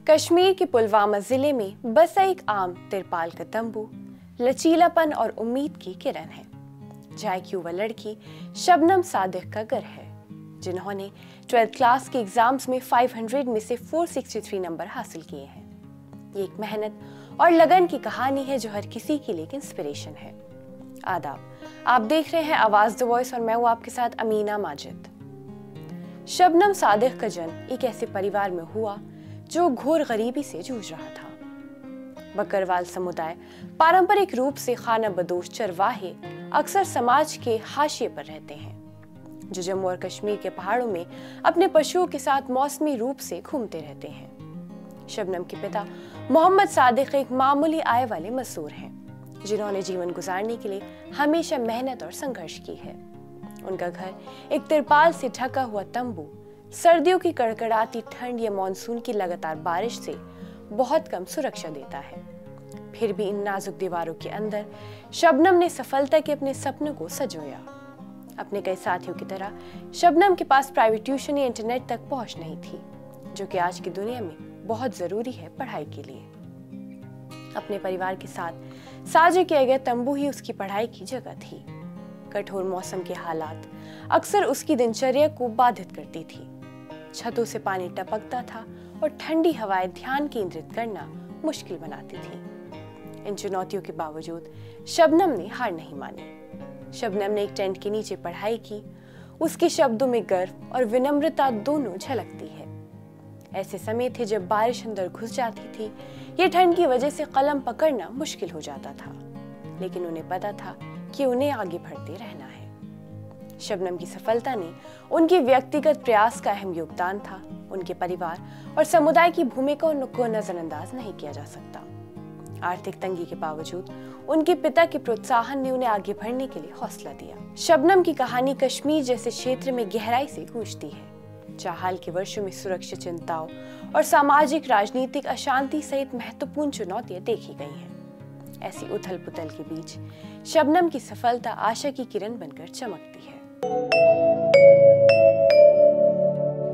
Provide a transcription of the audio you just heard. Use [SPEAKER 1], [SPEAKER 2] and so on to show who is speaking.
[SPEAKER 1] कश्मीर के पुलवामा जिले में बसा एक आम तिरपाल का तंबू लचीलापन और उम्मीद की किरण है, जहाँ एक युवा लड़की शबनम सादिक का घर है, जिन्होंने 12th क्लास के एग्जाम्स में 500 में से 463 नंबर हासिल किए हैं। ये एक मेहनत और लगन की कहानी है जो हर किसी के लिए इंस्पिरेशन है। आदाब, आप देख रहे हैं आवाज द वॉइस और मैं हूँ आपके साथ अमीना माजिद। शबनम सादिक का जन्म एक ऐसे परिवार में हुआ जो घोर गरीबी से जूझ रहा था। बकरवाल समुदाय पारंपरिक रूप से खाना बदोश चरवाहे अक्सर समाज के हाशिए पर रहते हैं, जो जम्मू और कश्मीर के पहाड़ों में अपने पशुओं के साथ मौसमी रूप से घूमते रहते हैं। शबनम के पिता मोहम्मद सादिक एक मामूली आय वाले मजदूर हैं, जिन्होंने जीवन गुजारने के लिए हमेशा मेहनत और संघर्ष की है। उनका घर एक तिरपाल से ढका हुआ तंबू सर्दियों की कड़कड़ाती ठंड या मानसून की लगातार बारिश से बहुत कम सुरक्षा देता है। फिर भी इन नाजुक दीवारों के अंदर शबनम ने सफलता के अपने सपनों को संजोया। अपने कई साथियों की तरह शबनम के पास प्राइवेट ट्यूशन या इंटरनेट तक पहुंच नहीं थी, जो कि आज की दुनिया में बहुत जरूरी है पढ़ाई के लिए। अपने परिवार के साथ साझा किया गया तंबू ही उसकी पढ़ाई की जगह थी। कठोर मौसम के हालात अक्सर उसकी दिनचर्या को बाधित करती थी। छतों से पानी टपकता था और ठंडी हवाएं ध्यान केंद्रित करना मुश्किल बनाती थी। इन चुनौतियों के बावजूद शबनम ने हार नहीं मानी। शबनम ने एक टेंट के नीचे पढ़ाई की। उसके शब्दों में गर्व और विनम्रता दोनों झलकती है। ऐसे समय थे जब बारिश अंदर घुस जाती थी या ठंड की वजह से कलम पकड़ना मुश्किल हो जाता था, लेकिन उन्हें पता था कि उन्हें आगे बढ़ते रहना है। शबनम की सफलता ने उनके व्यक्तिगत प्रयास का अहम योगदान था। उनके परिवार और समुदाय की भूमिका को नजरअंदाज नहीं किया जा सकता। आर्थिक तंगी के बावजूद उनके पिता के प्रोत्साहन ने उन्हें आगे बढ़ने के लिए हौसला दिया। शबनम की कहानी कश्मीर जैसे क्षेत्र में गहराई से गूंजती है, जहाँ हाल के वर्षों में सुरक्षा चिंताओं और सामाजिक राजनीतिक अशांति सहित महत्वपूर्ण चुनौतियां देखी गई हैं। ऐसी उथल पुथल के बीच शबनम की सफलता आशा की किरण बनकर चमकती है।